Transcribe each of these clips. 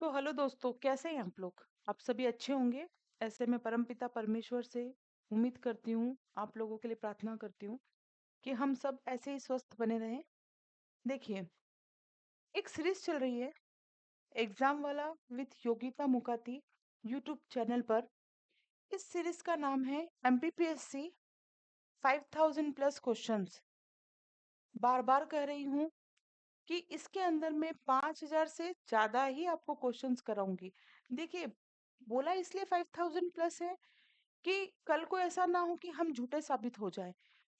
तो हेलो दोस्तों, कैसे हैं आप लोग? आप सभी अच्छे होंगे। ऐसे मैं परमपिता परमेश्वर से उम्मीद करती हूँ, आप लोगों के लिए प्रार्थना करती हूँ कि हम सब ऐसे ही स्वस्थ बने रहें। देखिए, एक सीरीज चल रही है एग्जाम वाला with Yogita Mukati YouTube channel पर। इस सीरीज का नाम है एमपीपीएससी 5000 प्लस क्वेश्चंस। बार बार कह रही हूँ कि इसके अंदर मैं 5000 से ज्यादा ही आपको क्वेश्चंस कराऊंगी। देखिए, बोला इसलिए 5000 प्लस है कि कल को ऐसा ना हो कि हम झूठे साबित हो जाएं।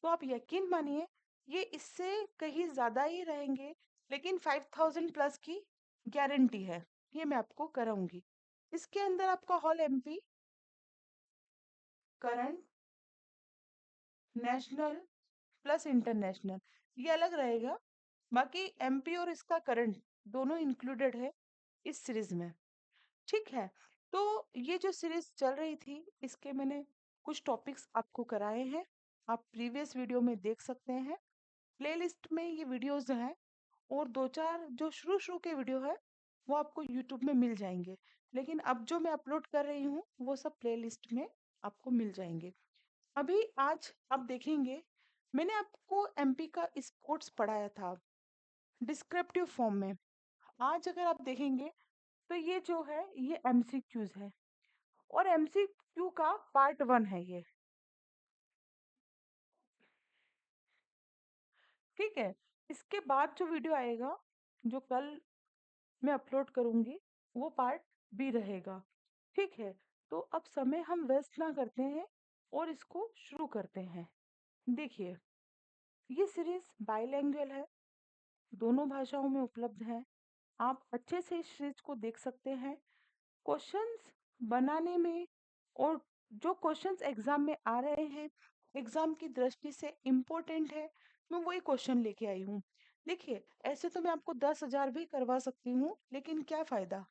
तो आप यकीन मानिए, ये इससे कहीं ज्यादा ही रहेंगे, लेकिन 5000 प्लस की गारंटी है। ये मैं आपको कराऊंगी। इसके अंदर आपका hall MP, current, national plus international, ये अलग रहेगा। बाकी एमपी और इसका करंट दोनों इंक्लूडेड है इस सीरीज में। ठीक है। तो ये जो सीरीज चल रही थी, इसके मैंने कुछ टॉपिक्स आपको कराए हैं। आप प्रीवियस वीडियो में देख सकते हैं। प्लेलिस्ट में ये वीडियोस हैं, और दो चार जो शुरू शुरू के वीडियो है वो आपको यूट्यूब में मिल जाएंगे। लेकिन अब जो मैं अपलोड कर रही हूँ वो सब प्लेलिस्ट में आपको मिल जाएंगे। अभी आज आप देखेंगे, मैंने आपको एमपी का स्पोर्ट्स पढ़ाया था डिस्क्रिप्टिव फॉर्म में। आज अगर आप देखेंगे तो ये जो है ये एमसीक्यूज है, और एमसीक्यू का पार्ट 1 है ये। ठीक है। इसके बाद जो वीडियो आएगा, जो कल मैं अपलोड करूंगी, वो पार्ट बी रहेगा। ठीक है। तो अब समय हम वेस्ट ना करते हैं और इसको शुरू करते हैं। देखिए, ये सीरीज बाइलैंग्वेज है, दोनों भाषाओं में उपलब्ध है। आप अच्छे से इस सीरीज को देख सकते हैं। क्वेश्चंस बनाने में, और जो क्वेश्चंस एग्जाम में आ रहे हैं, एग्जाम की दृष्टि से इम्पोर्टेंट है, मैं वही क्वेश्चन लेके आई हूँ। देखिए, ऐसे तो मैं आपको 10,000 भी करवा सकती हूँ, लेकिन क्या फायदा।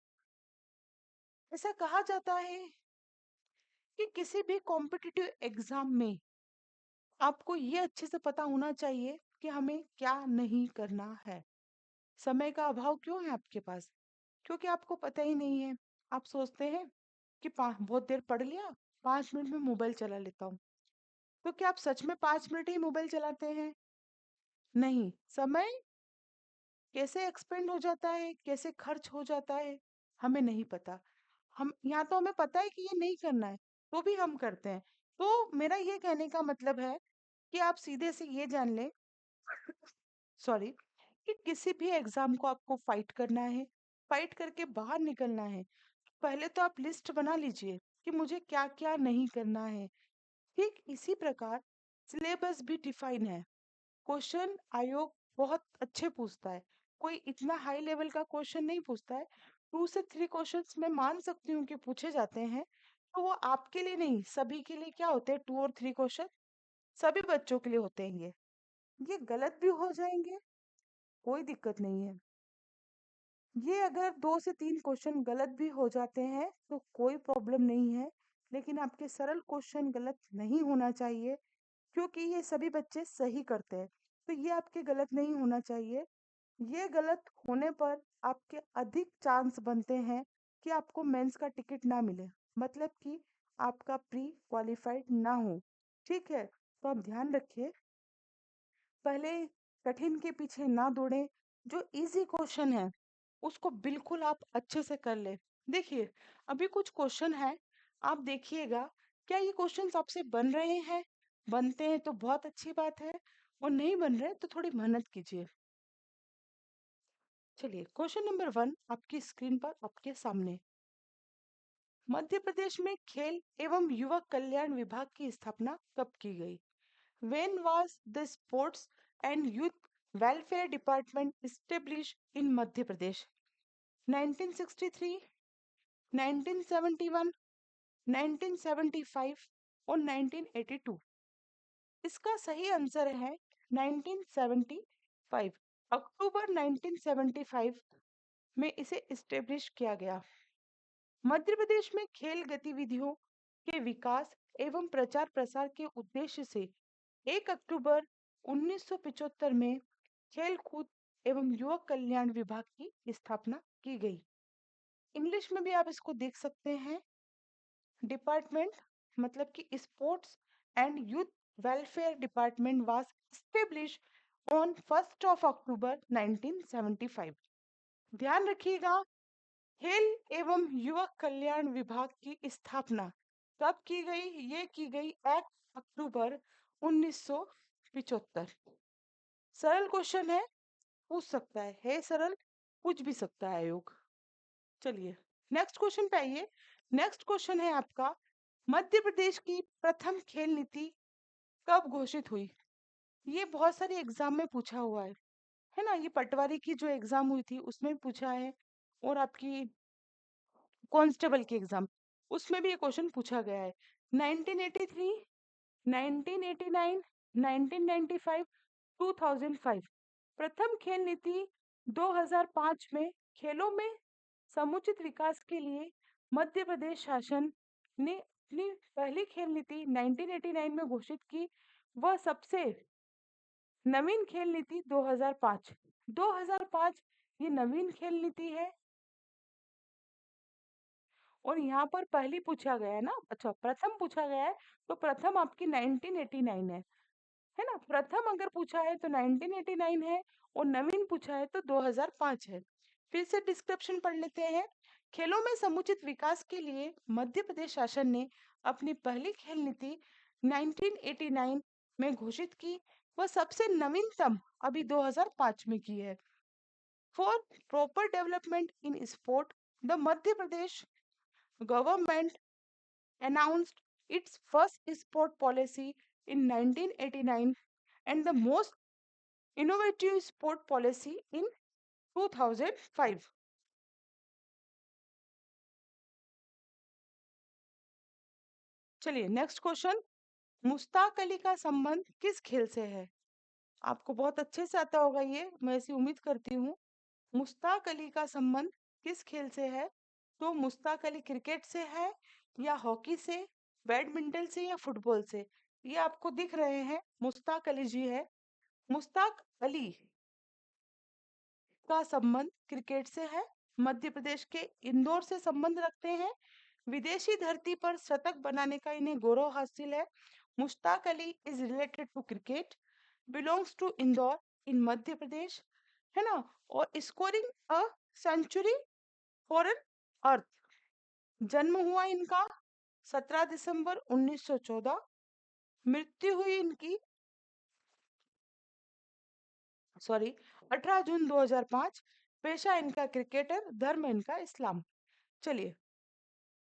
ऐसा कहा जाता है कि किसी भी कॉम्पिटिटिव एग्जाम में आपको ये अच्छे से पता होना चाहिए कि हमें क्या नहीं करना है। समय का अभाव क्यों है आपके पास? क्योंकि आपको पता ही नहीं है। आप सोचते हैं कि बहुत देर पढ़ लिया, 5 मिनट में मोबाइल चला लेता हूँ। तो क्या आप सच में 5 मिनट ही मोबाइल चलाते हैं? नहीं। समय कैसे एक्सपेंड हो जाता है, कैसे खर्च हो जाता है, हमें नहीं पता। हम यहाँ तो हमें पता है कि ये नहीं करना है, तो भी हम करते हैं। तो मेरा ये कहने का मतलब है कि आप सीधे से ये जान लें, सॉरी, कि किसी भी एग्जाम को आपको फाइट करना है, फाइट करके बाहर निकलना है, पहले तो आप लिस्ट बना लीजिए कि मुझे क्या क्या नहीं करना है। ठीक इसी प्रकार सिलेबस भी डिफाइन है। क्वेश्चन आयोग बहुत अच्छे पूछता है, कोई इतना हाई लेवल का क्वेश्चन नहीं पूछता है। 2 से 3 क्वेश्चंस मैं मान सकती हूँ कि पूछे जाते हैं। तो वो आपके लिए नहीं, सभी के लिए क्या होते हैं, 2 और 3 क्वेश्चन सभी बच्चों के लिए होते हैं। ये गलत भी हो जाएंगे, कोई दिक्कत नहीं है। ये अगर 2 से 3 क्वेश्चन गलत भी हो जाते हैं तो कोई प्रॉब्लम नहीं है, लेकिन आपके सरल क्वेश्चन गलत नहीं होना चाहिए, क्योंकि ये सभी बच्चे सही करते हैं। तो ये आपके गलत नहीं होना चाहिए। ये गलत होने पर आपके अधिक चांस बनते हैं कि आपको मेंस का टिकट ना मिले, मतलब कि आपका प्री क्वालिफाइड ना हो। ठीक है। तो आप ध्यान रखिए, पहले कठिन के पीछे ना दौड़ें। जो इजी क्वेश्चन है उसको बिल्कुल आप अच्छे से कर ले। देखिए, अभी कुछ क्वेश्चन है, आप देखिएगा, क्या ये क्वेश्चंस आपसे बन रहे हैं? बनते हैं तो बहुत अच्छी बात है, और नहीं बन रहे तो थोड़ी मेहनत कीजिए। चलिए, क्वेश्चन नंबर 1 आपकी स्क्रीन पर आपके सामने। मध्य प्रदेश में खेल एवं युवक कल्याण विभाग की स्थापना कब की गई? When was the Sports and Youth Welfare Department established in Madhya Pradesh? 1963, 1971, 1975 और 1982? इसका सही आंसर है 1975। अक्टूबर 1975 में इसे इस्टेब्लिश किया गया। मध्य प्रदेश में खेल गतिविधियों के विकास एवं प्रचार प्रसार के उद्देश्य से 1 अक्टूबर 1975 में खेल कूद एवं युवक कल्याण विभाग की स्थापना की गई। इंग्लिश में भी आप इसको देख सकते हैं। डिपार्टमेंट मतलब कि sports and youth welfare department was establish on 1 अक्टूबर 1975। ध्यान रखिएगा, खेल एवं युवक कल्याण विभाग की स्थापना कब की गई? ये की गई 1 अक्टूबर 1975। सरल क्वेश्चन है, पूछ सकता है सरल, पूछ भी सकता है आयोग। चलिए नेक्स्ट क्वेश्चन पे आइए। नेक्स्ट क्वेश्चन है आपका, मध्य प्रदेश की प्रथम खेल नीति कब घोषित हुई? ये बहुत सारे एग्जाम में पूछा हुआ है ना। ये पटवारी की जो एग्जाम हुई थी उसमें पूछा है, और आपकी कांस्टेबल की एग्जाम उसमें भी ये क्वेश्चन पूछा गया है। 1983, 1989, 1995, 2005। प्रथम खेल नीति 2005 में खेलों में समुचित विकास के लिए मध्य प्रदेश शासन ने अपनी पहली खेल नीति 1989 में घोषित की। वह सबसे नवीन खेल नीति 2005। 2005 ये नवीन खेल नीति है। और यहाँ पर पहली पूछा गया है ना, अच्छा प्रथम पूछा गया है, तो प्रथम आपकी 1989 है ना। प्रथम अगर पूछा है तो 1989 है, और नवीन पूछा है तो 2005 है। फिर से डिस्क्रिप्शन पढ़ लेते हैं। खेलों में समुचित विकास के लिए मध्य प्रदेश शासन ने अपनी पहली खेल नीति 1989 में घोषित की। वह सबसे नवीनतम अभी 2005 में की है। For proper development in sport, the Madhya Pradesh government announced its first sport policy in 1989 and the most innovative sport policy in 2005. चलिए नेक्स्ट क्वेश्चन, मुश्ताक अली का संबंध किस खेल से है? आपको बहुत अच्छे से आता होगा ये, मैं ऐसी उम्मीद करती हूँ। मुश्ताक अली का संबंध किस खेल से है? तो मुश्ताक अली क्रिकेट से है, या हॉकी से, बैडमिंटन से, या फुटबॉल से? ये आपको दिख रहे हैं, मुश्ताक अली जी है। मुश्ताक अली का संबंध क्रिकेट से है। मध्य प्रदेश के इंदौर से संबंध रखते हैं। विदेशी धरती पर शतक बनाने का इन्हें गौरव हासिल है। Mushtaq Ali is related to cricket, belongs to Indore in Madhya Pradesh, है ना। और scoring a century for an earth. जन्म हुआ इनका 17 दिसंबर 1914। मृत्यु हुई इनकी 18 जून 2005। पेशा इनका क्रिकेटर, धर्म इनका इस्लाम। चलिए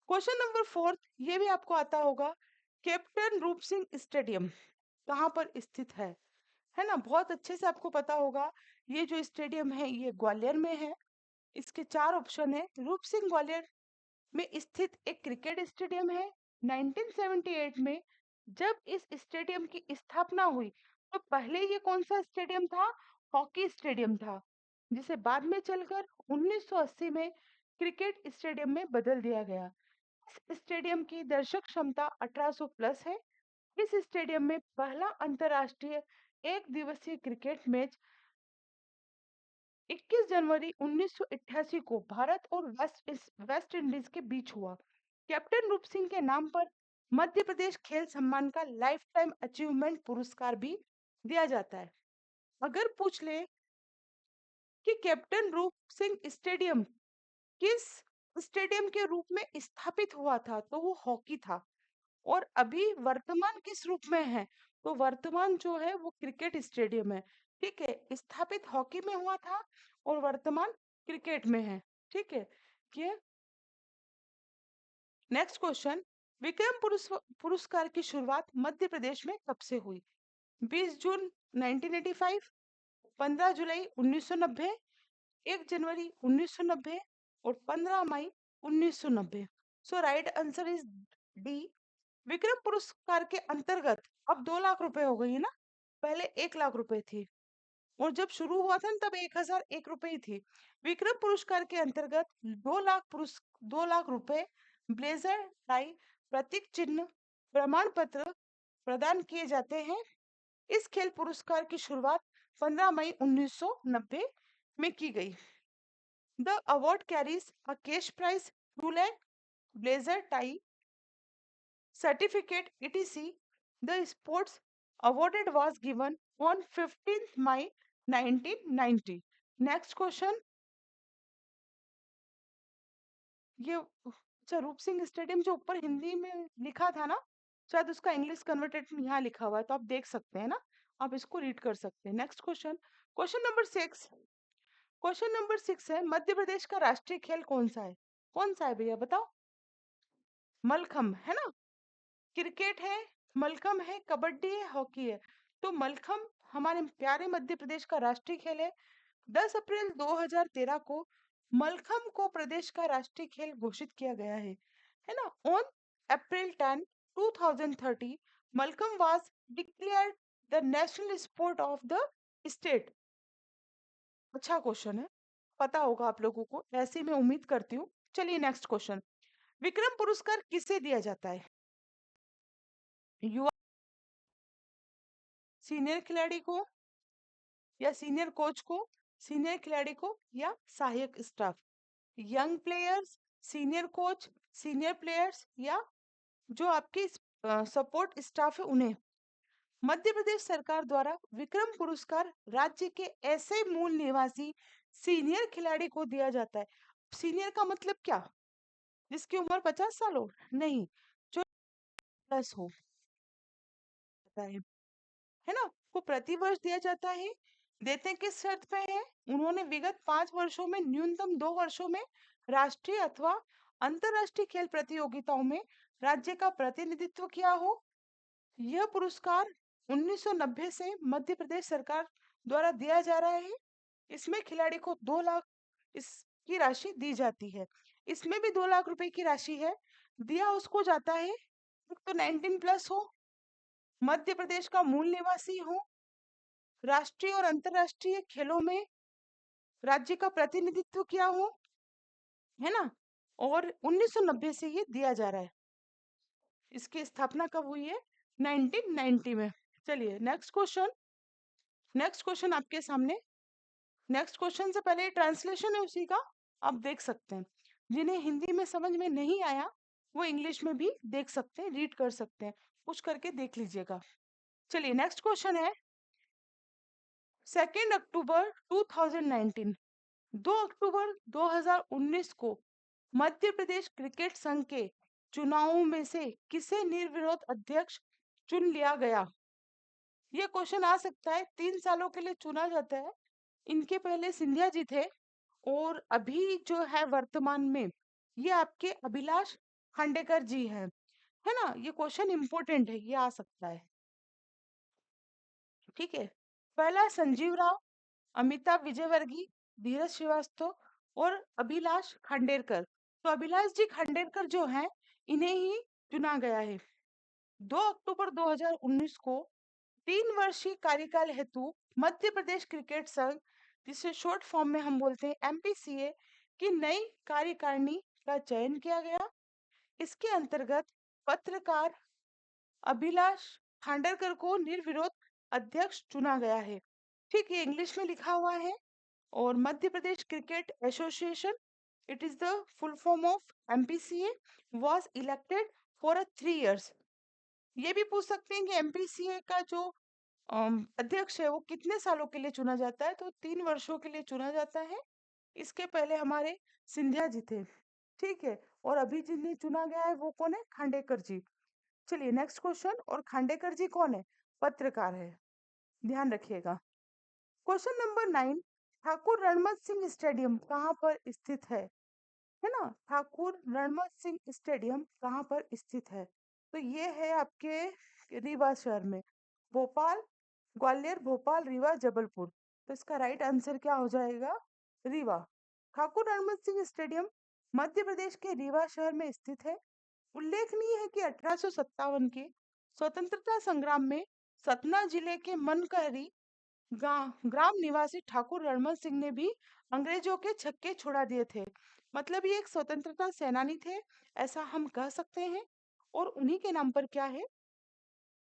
क्वेश्चन नंबर 4, ये भी आपको आता होगा। कैप्टन रूप सिंह स्टेडियम कहाँ पर स्थित है ना। बहुत अच्छे से आपको पता होगा, ये जो स्टेडियम है ये ग्वालियर में है। इसके चार ऑप्शन है। रूप सिंह ग्वालियर में स्थित एक क्रिकेट स्टेडियम है। 1978 में जब इस स्टेडियम की स्थापना हुई, तो पहले ये कौन सा स्टेडियम था? हॉकी स्टेडियम था, जिसे बाद में चलकर 1980 में क्रिकेट स्टेडियम में बदल दिया गया। इस स्टेडियम की दर्शक क्षमता 1800 प्लस है। इस स्टेडियम में पहला अंतरराष्ट्रीय एक दिवसीय क्रिकेट मैच 21 जनवरी 1988 को भारत और वेस्ट इंडीज के बीच हुआ। कैप्टन रूप सिंह के नाम पर मध्य प्रदेश खेल सम्मान का लाइफ टाइम अचीवमेंट पुरस्कार भी दिया जाता है। अगर पूछ ले कि कैप्टन रूप सिंह स्टेडियम किस स्टेडियम के रूप में स्थापित हुआ था, तो वो हॉकी था। और अभी वर्तमान किस रूप में है? तो वर्तमान जो है वो क्रिकेट स्टेडियम है। ठीक है, स्थापित हॉकी में हुआ था और वर्तमान क्रिकेट में है। ठीक है, ये नेक्स्ट क्वेश्चन, विक्रम पुरस्कार की शुरुआत मध्य प्रदेश में कब से हुई? 20 जून 1985, 15 जुलाई 1990, 1 जनवरी 1990, और 15 मई 1990। So right answer is D. Vikram पुरस्कार के अंतर्गत अब 2 लाख रुपए हो गई है ना, पहले 1 लाख रुपए थी, और जब शुरू हुआ था ना तब 1001 रुपए ही थी। विक्रम पुरस्कार के अंतर्गत 2 लाख रुपए, ब्लेजर, टाई, प्रतीक चिन्ह, प्रमाण पत्र प्रदान किए जाते हैं। इस खेल पुरस्कार की शुरुआत 15 मई 1990 में की गई। The award carries a cash prize, 2 lakh, blazer, tie, certificate, etc. The sports awarded was given on 15th May 1990. Next question. ये अच्छा, रूप सिंह स्टेडियम जो ऊपर हिंदी में लिखा था ना, शायद उसका इंग्लिश कन्वर्टेड यहाँ लिखा हुआ है, तो आप देख सकते हैं ना, आप इसको रीड कर सकते हैं। नेक्स्ट क्वेश्चन, क्वेश्चन नंबर 6 है, मध्य प्रदेश का राष्ट्रीय खेल कौन सा है? कौन सा है भैया बताओ? मलखम है ना, क्रिकेट है, मलखम है, कबड्डी है, हॉकी है। तो मलखम हमारे प्यारे मध्य प्रदेश का राष्ट्रीय खेल है। 10 अप्रैल 2013 को मलखम को प्रदेश का राष्ट्रीय खेल घोषित किया गया है ना। On April 10 2030 mallakhamb was declared the national sport of the state. अच्छा क्वेश्चन है, पता होगा आप लोगों को, ऐसे मैं उम्मीद करती हूँ। चलिए नेक्स्ट क्वेश्चन, विक्रम पुरस्कार किसे दिया जाता है? युवा सीनियर खिलाड़ी को, या सीनियर कोच को, सीनियर खिलाड़ी को, या सहायक staff? Young players, senior coach, senior players, या जो आपके सपोर्ट स्टाफ है उन्हें। मध्य प्रदेश सरकार द्वारा विक्रम पुरस्कार राज्य के ऐसे मूल निवासी सीनियर खिलाड़ी को दिया जाता है। सीनियर का मतलब क्या? जिसकी उम्र 50 साल हो? नहीं, जो प्लस हो जाता है ना, को प्रति वर्ष दिया जाता है। देते किस शर्त पे है? उन्होंने विगत 5 वर्षों में न्यूनतम 2 वर्षों में राष्ट्रीय अथवा अंतरराष्ट्रीय खेल प्रतियोगिताओं में राज्य का प्रतिनिधित्व किया हो। यह पुरस्कार 1990 से मध्य प्रदेश सरकार द्वारा दिया जा रहा है। इसमें खिलाड़ी को 2 लाख इसकी राशि दी जाती है। इसमें भी 2 लाख रुपए की राशि है। दिया उसको जाता है तो 19+ हो, मध्य प्रदेश का मूल निवासी हो, राष्ट्रीय और अंतरराष्ट्रीय खेलों में राज्य का प्रतिनिधित्व किया हो, है ना। और 1990 से ये दिया जा रहा है। इसकी स्थापना कब हुई है? 1990 में। चलिए नेक्स्ट क्वेश्चन आपके सामने। नेक्स्ट क्वेश्चन से पहले ट्रांसलेशन है उसी का, आप देख सकते हैं। जिन्हें हिंदी में समझ में नहीं आया वो इंग्लिश में भी देख सकते हैं, रीड कर सकते हैं, कुछ करके देख लीजिएगा। चलिए नेक्स्ट क्वेश्चन है, 2 अक्टूबर 2019, 2 अक्टूबर 2019 को मध्य प्रदेश क्रिकेट संघ के चुनावों में से किसे निर्विरोध अध्यक्ष चुन लिया गया? ये क्वेश्चन आ सकता है, 3 सालों के लिए चुना जाता है। इनके पहले सिंधिया जी थे, और अभी जो है वर्तमान में ये आपके अभिलाष खांडेकर जी हैं, है ना। ये क्वेश्चन इंपॉर्टेंट है, ये आ सकता है, ठीक है। पहला संजीव राव, अमिताभ विजयवर्गीय, धीरज श्रीवास्तव और अभिलाष खांडेकर। तो अभिलाष जी खांडेकर जो हैं, इन्हें ही चुना गया है। 2 अक्टूबर 2019 को 3 वर्षीय कार्यकाल हेतु मध्य प्रदेश क्रिकेट संघ, जिसे शॉर्ट फॉर्म में हम बोलते हैं एमपीसीए, की नई कार्यकारिणी का चयन किया गया। इसके अंतर्गत पत्रकार अभिलाष खांडरकर को निर्विरोध अध्यक्ष चुना गया है। ठीक, ये इंग्लिश में लिखा हुआ है। और Madhya Pradesh cricket association, it is the full form of MPCA, was elected for 3 years। ये भी पूछ सकते हैं कि एमपीसीए का जो अध्यक्ष है वो कितने सालों के लिए चुना जाता है? तो 3 वर्षों के लिए चुना जाता है। इसके पहले हमारे सिंधिया जी थे, ठीक है। और अभी जिन्हें चुना गया है वो कौन है? खांडेकर जी। चलिए नेक्स्ट क्वेश्चन, और खांडेकर जी कौन है? पत्रकार है, ध्यान रखिएगा। Question number 9, Thakur Ranmat Singh stadium कहाँ पर स्थित है ना। ठाकुर रणमत सिंह स्टेडियम कहाँ पर स्थित है? तो ये है आपके रीवा शहर में, भोपाल, ग्वालियर, भोपाल, रीवा, जबलपुर। तो इसका राइट आंसर क्या हो जाएगा? रीवा। ठाकुर रणमत सिंह स्टेडियम मध्य प्रदेश के रीवा शहर में स्थित है। उल्लेखनीय है कि 1857 के स्वतंत्रता संग्राम में सतना जिले के मनकहरी ग्राम निवासी ठाकुर रणमत सिंह ने भी अंग्रेजों के छक्के छुड़ा दिए थे। मतलब ये एक स्वतंत्रता सेनानी थे, ऐसा हम कह सकते हैं। और उन्हीं के नाम पर क्या है?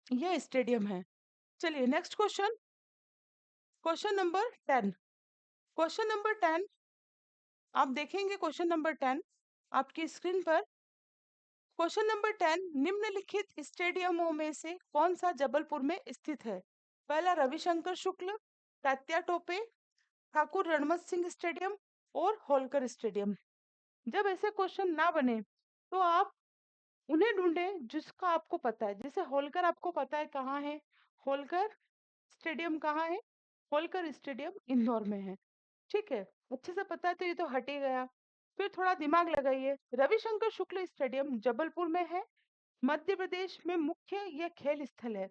यह स्टेडियम है। चलिए next question, question number 10। Question number 10, आप देखेंगे क्वेश्चन नंबर 10 आपकी स्क्रीन पर। क्वेश्चन नंबर 10, निम्नलिखित स्टेडियमों में से कौन सा जबलपुर में स्थित है? पहला रविशंकर शुक्ल, तात्या टोपे, ठाकुर रणमत सिंह स्टेडियम और होलकर स्टेडियम। जब ऐसे क्वेश्चन ना बने तो आप उन्हें ढूंढें जिसका आपको पता है। जैसे होलकर आपको पता है कहाँ है, होलकर स्टेडियम कहाँ है? होलकर स्टेडियम इंदौर में है। ठीक है, अच्छे से पता है तो ये तो हट ही गया। फिर थोड़ा दिमाग लगाइए, रविशंकर शुक्ल स्टेडियम जबलपुर में है, मध्य प्रदेश में मुख्य यह खेल स्थल है।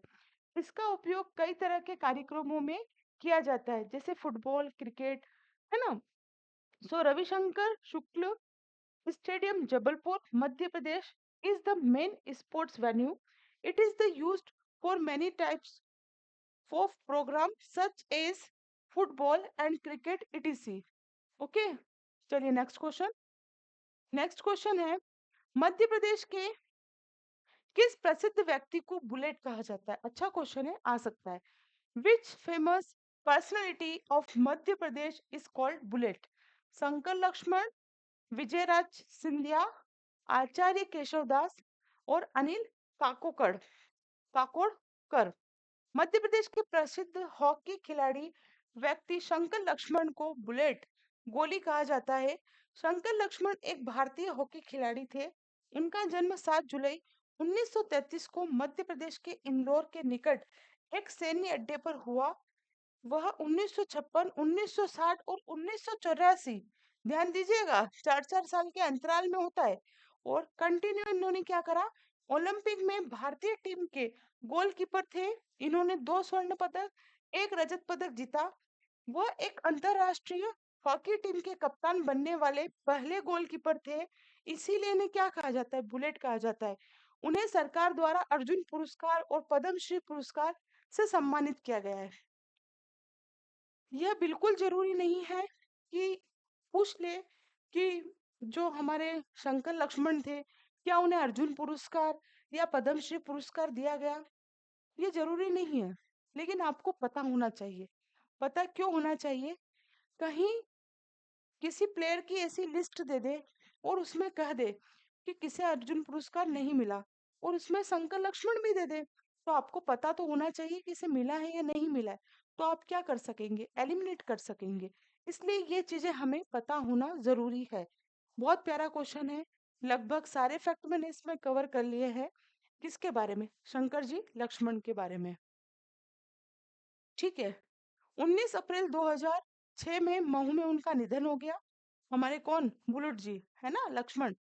इसका उपयोग कई तरह के कार्यक्रमों में किया जाता है, जैसे फुटबॉल, क्रिकेट, है ना। सो Ravishankar Shukla stadium Jabalpur Madhya Pradesh is the main sports venue. It is the used for many types of programs such as football and cricket etc. Okay, चलिए नेक्स्ट क्वेश्चन। नेक्स्ट क्वेश्चन है, मध्य प्रदेश के किस प्रसिद्ध व्यक्ति को बुलेट कहा जाता है? अच्छा क्वेश्चन है, आ सकता है। Which famous personality of Madhya Pradesh is called bullet? Shankar Lakshman, Vijayaraje Scindia, Acharya Keshavdas और अनिल काकोकड़ काकोड़कर। मध्य प्रदेश के प्रसिद्ध हॉकी खिलाड़ी व्यक्ति शंकर लक्ष्मण को बुलेट गोली कहा जाता है। शंकर लक्ष्मण एक भारतीय हॉकी खिलाड़ी थे। उनका जन्म 7 जुलाई 1933 को मध्य प्रदेश के इंदौर के निकट एक सैन्य अड्डे पर हुआ। वह 1956, 1960 और 1984, ध्यान दीजिएगा, 4-4 साल के अंतराल में होता है। और कंटिन्यू इन्होंने क्या करा, ओलंपिक में भारतीय टीम के गोलकीपर थे। इन्होंने 2 स्वर्ण पदक, 1 रजत पदक जीता। वह एक अंतरराष्ट्रीय हॉकी टीम के कप्तान बनने वाले पहले गोलकीपर थे। इसीलिए इन्हें क्या कहा जाता है, बुलेट कहा जाता है। उन्हें सरकार द्वारा अर्जुन पुरस्कार और पद्मश्री पुरस्कार से सम्मानित किया गया है। यह बिल्कुल जरूरी नहीं है कि पूछ ले कि जो हमारे शंकर लक्ष्मण थे क्या उन्हें अर्जुन पुरस्कार या पद्मश्री पुरस्कार दिया गया, ये जरूरी नहीं है। लेकिन आपको पता होना चाहिए। पता क्यों होना चाहिए? कहीं किसी प्लेयर की ऐसी लिस्ट दे दे और उसमें कह दे कि किसे अर्जुन पुरस्कार नहीं मिला और उसमें शंकर लक्ष्मण भी दे दे, तो आपको पता तो होना चाहिए कि इसे मिला है या नहीं मिला है। तो आप क्या कर सकेंगे, एलिमिनेट कर सकेंगे। इसलिए ये चीजें हमें पता होना जरूरी है। बहुत प्यारा क्वेश्चन है। लगभग सारे फैक्ट मैंने इसमें कवर कर लिए हैं। किसके बारे में? शंकर जी लक्ष्मण के बारे में। ठीक है, 19 अप्रैल 2006 में महू में उनका निधन हो गया। हमारे कौन, बुलेट जी, है ना, लक्ष्मण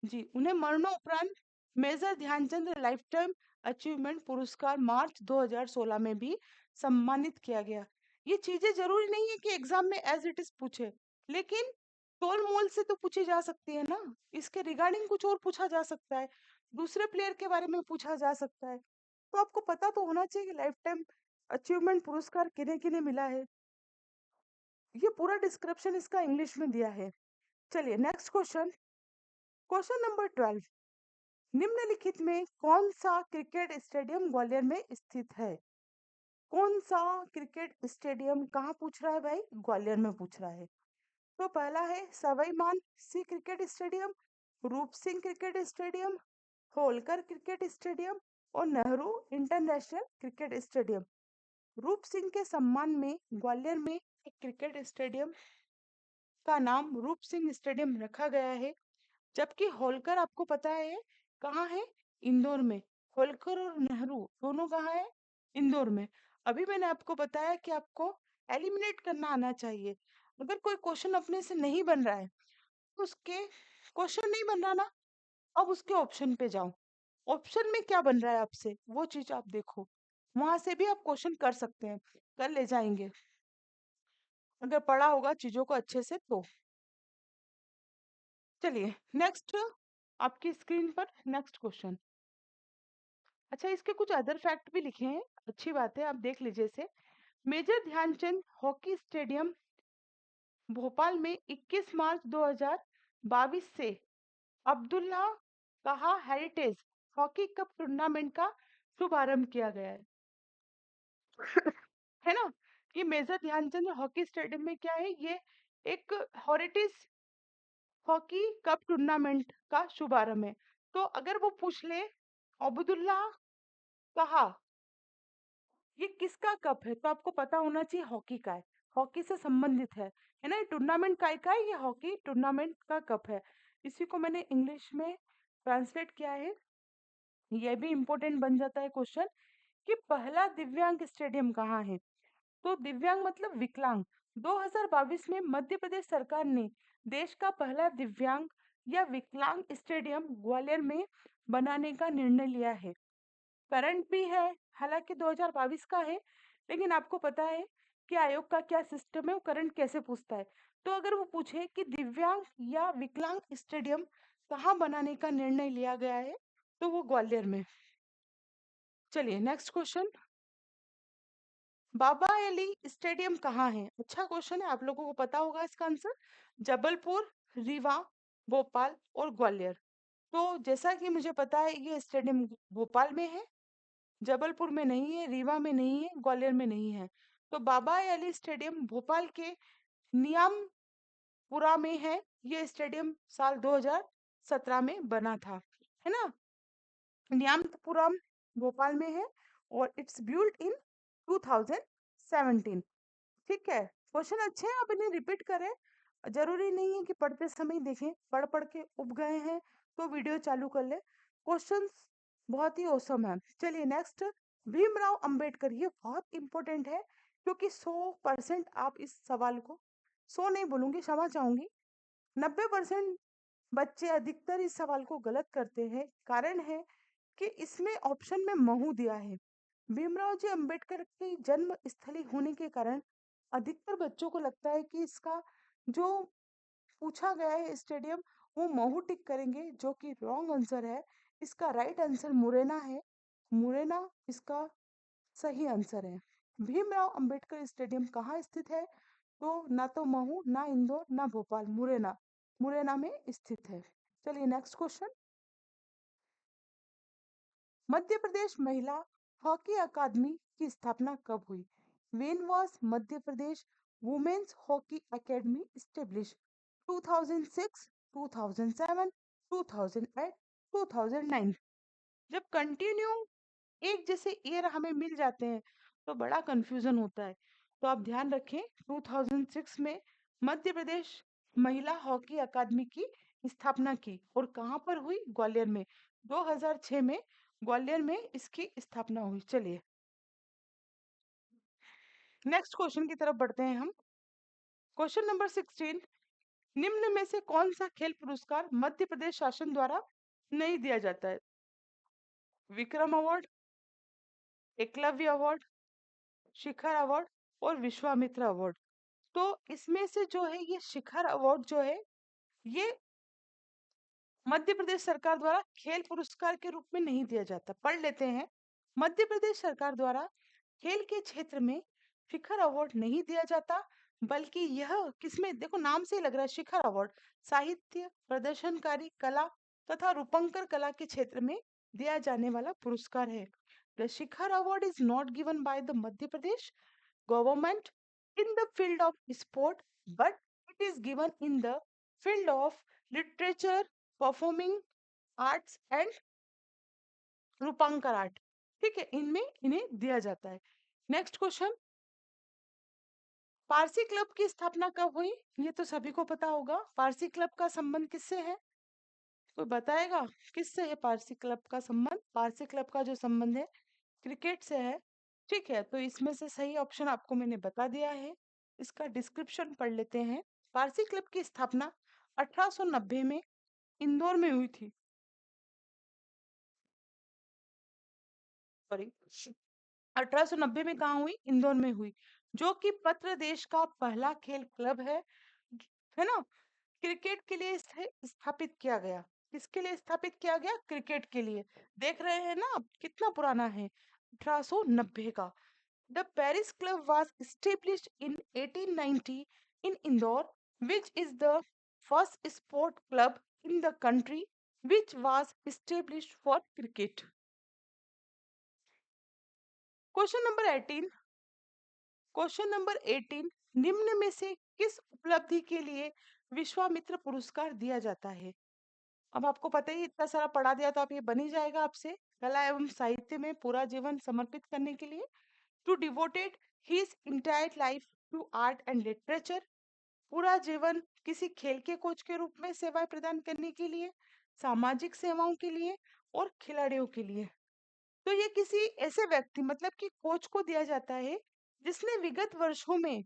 जी। उन्हें मरणोपरांत major Dhyanchand life time achievement पुरस्कार मार्च 2016 में भी सम्मानित किया गया। ये चीजें जरूरी नहीं है कि एग्जाम में एज इट इज पूछे, लेकिन तोल मोल से तो पूछी जा सकती है ना। इसके रिगार्डिंग कुछ और पूछा जा सकता है, दूसरे प्लेयर के बारे में पूछा जा सकता है। तो आपको पता तो होना चाहिए कि लाइफ टाइम अचीवमेंट पुरस्कार किन्हें किन्हें मिला है। ये पूरा डिस्क्रिप्शन इसका इंग्लिश में दिया है। चलिए नेक्स्ट क्वेश्चन। क्वेश्चन नंबर 12, निम्नलिखित में कौन सा क्रिकेट स्टेडियम ग्वालियर में स्थित है? कौन सा क्रिकेट स्टेडियम कहाँ पूछ रहा है भाई? ग्वालियर में पूछ रहा है। तो पहला है सवाई मान सिंह क्रिकेट स्टेडियम, रूप Singh cricket stadium, Holkar cricket stadium और नेहरू इंटरनेशनल क्रिकेट स्टेडियम। रूप सिंह के सम्मान में ग्वालियर में एक क्रिकेट स्टेडियम का नाम रूप सिंह स्टेडियम रखा गया है। जबकि होलकर आपको पता है कहाँ है? इंदौर में। होलकर और नेहरू दोनों कहाँ है? इंदौर में। अभी मैंने आपको बताया कि आपको एलिमिनेट करना आना चाहिए। अगर कोई क्वेश्चन अपने से नहीं बन रहा है तो उसके क्वेश्चन नहीं बन रहा ना, अब उसके ऑप्शन पे जाओ। ऑप्शन में क्या बन रहा है आपसे वो चीज आप देखो, वहां से भी आप क्वेश्चन कर सकते हैं, कर ले जाएंगे अगर पढ़ा होगा चीजों को अच्छे से तो। चलिए नेक्स्ट, आपकी स्क्रीन पर नेक्स्ट क्वेश्चन। अच्छा, इसके कुछ अदर फैक्ट भी लिखे हैं, अच्छी बात है, आप देख लीजिए इसे। Major Dhyan Chand hockey stadium Bhopal में 21 मार्च 2022 से अब्दुल्ला कहा हेरिटेज हॉकी कप टूर्नामेंट का शुभारंभ किया गया है। है ना, ये मेजर ध्यानचंद हॉकी स्टेडियम में क्या है, ये एक हेरिटेज हॉकी कप टूर्नामेंट का शुभारंभ है। तो अगर वो पूछ ले अब्दुल्ला कहा ये किसका कप है, तो आपको पता होना चाहिए हॉकी का है, हॉकी से संबंधित है ना। ये टूर्नामेंट का है, ये हॉकी टूर्नामेंट का कप है। इसी को मैंने इंग्लिश में ट्रांसलेट किया है। ये भी इंपॉर्टेंट बन जाता है क्वेश्चन कि पहला दिव्यांग स्टेडियम कहाँ है। तो दिव्यांग मतलब विकलांग। 2022 में मध्य प्रदेश सरकार ने देश का पहला दिव्यांग या विकलांग स्टेडियम ग्वालियर में बनाने का निर्णय लिया है। करंट भी है, हालांकि 2022 का है, लेकिन आपको पता है कि आयोग का क्या सिस्टम है, वो करंट कैसे पूछता है। तो अगर वो पूछे कि दिव्यांग या विकलांग स्टेडियम कहाँ बनाने का निर्णय लिया गया है, तो वो ग्वालियर में। चलिए नेक्स्ट क्वेश्चन, बाबा अली स्टेडियम कहाँ है। अच्छा क्वेश्चन है, आप लोगों को पता होगा इसका आंसर। जबलपुर, रीवा, भोपाल और ग्वालियर। तो जैसा कि मुझे पता है ये स्टेडियम भोपाल में है, जबलपुर में नहीं है, रीवा में नहीं है, ग्वालियर में नहीं है। तो बाबा अली स्टेडियम भोपाल के नियामपुरा में है। ये स्टेडियम साल 2017 में बना था, है ना। नियामपुरम भोपाल में है और इट्स बिल्ट इन 2017। ठीक है, क्वेश्चन अच्छे हैं, आप इन्हें रिपीट करें। जरूरी नहीं है कि पढ़ते समय ही देखें, पढ़ पढ़ के उब गए हैं तो वीडियो चालू कर ले। क्वेश्चंस बहुत ही औसम है। चलिए नेक्स्ट, भीमराव अंबेडकर, ये बहुत इंपॉर्टेंट है क्योंकि 100% आप इस सवाल को, 100 नहीं बोलूंगी, क्षमा चाहूंगी, 90% बच्चे अधिकतर इस सवाल को गलत करते हैं। कारण है कि इसमें ऑप्शन में महू दिया है। भीमराव जी अंबेडकर की जन्म स्थली होने के कारण अधिकतर बच्चों को लगता है कि इसका जो पूछा गया है स्टेडियम, वो महू टिक करेंगे, जो कि रॉन्ग आंसर है। इसका राइट आंसर मुरैना है। मुरैना इसका सही आंसर है। भीमराव अंबेडकर स्टेडियम कहाँ स्थित है, तो ना तो महू, ना इंदौर, ना भोपाल, मुरैना, मुरैना में स्थित है। चलिए नेक्स्ट क्वेश्चन, मध्य प्रदेश महिला हॉकी अकादमी की स्थापना कब हुई। When was Madhya Pradesh women's hockey academy establish, 2006, 2007, 2008, 2009। जब कंटिन्यू एक जैसे ईयर हमें मिल जाते हैं तो बड़ा कंफ्यूजन होता है। तो आप ध्यान रखें, 2006 में मध्य प्रदेश महिला हॉकी अकादमी की स्थापना की, और कहाँ पर हुई, ग्वालियर में। 2006 में ग्वालियर में इसकी स्थापना हुई। चलिए नेक्स्ट क्वेश्चन की तरफ बढ़ते हैं हम। क्वेश्चन नंबर 16, निम्न में से कौन सा खेल पुरस्कार मध्य प्रदेश शासन द्वारा नहीं दिया जाता है। विक्रम अवार्ड, एकलव्य अवार्ड, शिखर अवार्ड और विश्वामित्र अवार्ड। तो इसमें से जो है ये शिखर अवार्ड जो है, ये मध्य प्रदेश सरकार द्वारा खेल पुरस्कार के रूप में नहीं दिया जाता। पढ़ लेते हैं, मध्य प्रदेश सरकार द्वारा खेल के क्षेत्र में शिखर अवार्ड नहीं दिया जाता, बल्कि यह किसमें, देखो नाम से ही लग रहा है, शिखर अवार्ड साहित्य, प्रदर्शनकारी कला तथा रूपंकर कला के क्षेत्र में दिया जाने वाला पुरस्कार है। The Shikhar award is not given by the Madhya Pradesh government in the field of sport, but it is given in the field of literature, performing arts and Roopankar art. ठीक है, इनमें इन्हें दिया जाता है। नेक्स्ट क्वेश्चन, पारसी क्लब की स्थापना कब हुई। ये तो सभी को पता होगा। पारसी क्लब का संबंध किससे है, कोई बताएगा किससे है पारसी क्लब का संबंध। पारसी क्लब का जो संबंध है क्रिकेट से है। ठीक है, तो इसमें से सही ऑप्शन आपको मैंने बता दिया है। इसका डिस्क्रिप्शन पढ़ लेते हैं। पारसी क्लब की स्थापना 1890 में इंदौर में हुई थी। सॉरी, 1890 में कहाँ हुई, इंदौर में हुई, जो कि पत्र देश का पहला खेल क्लब है ना। क्रिकेट के लिए इसे स्थापित किया गया। किसके लिए स्थापित किया गया, क्रिकेट के लिए। देख रहे हैं ना आप, कितना पुराना है, 1890 का। The Paris Club was established in 1890 in Indore, which is the first sport club in the country which was established for cricket. Question number 18. Question number 18. निम्न में से किस उपलब्धि के लिए विश्वामित्र पुरस्कार दिया जाता है? अब आपको पता ही इतना सारा पढ़ा दिया तो आप ये बन ही जाएगा आपसे। कला एवं साहित्य में पूरा जीवन समर्पित करने के लिए, to devoted his entire life to art and literature, पूरा जीवन किसी खेल के कोच के रूप में सेवाएं प्रदान करने के लिए, सामाजिक सेवाओं के लिए और खिलाड़ियों के लिए। तो ये किसी ऐसे व्यक्ति मतलब कि कोच को दिया जाता है जिसने विगत वर्षों में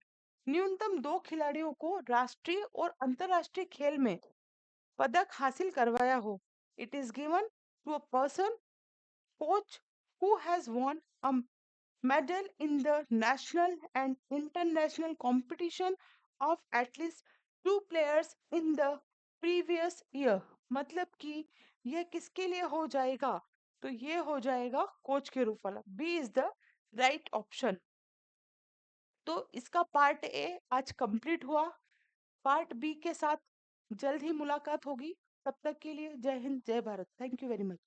न्यूनतम 2 खिलाड़ियों को राष्ट्रीय और अंतर्राष्ट्रीय खेल में पदक हासिल करवाया हो। It is given to a person coach who has won a medal in the national and international competition of at least 2 players in the previous year। मतलब कि यह किसके लिए हो जाएगा? तो ये हो जाएगा कोच के रूप वाला। B is the right option. तो इसका पार्ट ए आज कंप्लीट हुआ। पार्ट बी के साथ जल्द ही मुलाकात होगी। तब तक के लिए जय हिंद, जय Bharat. Thank you very much.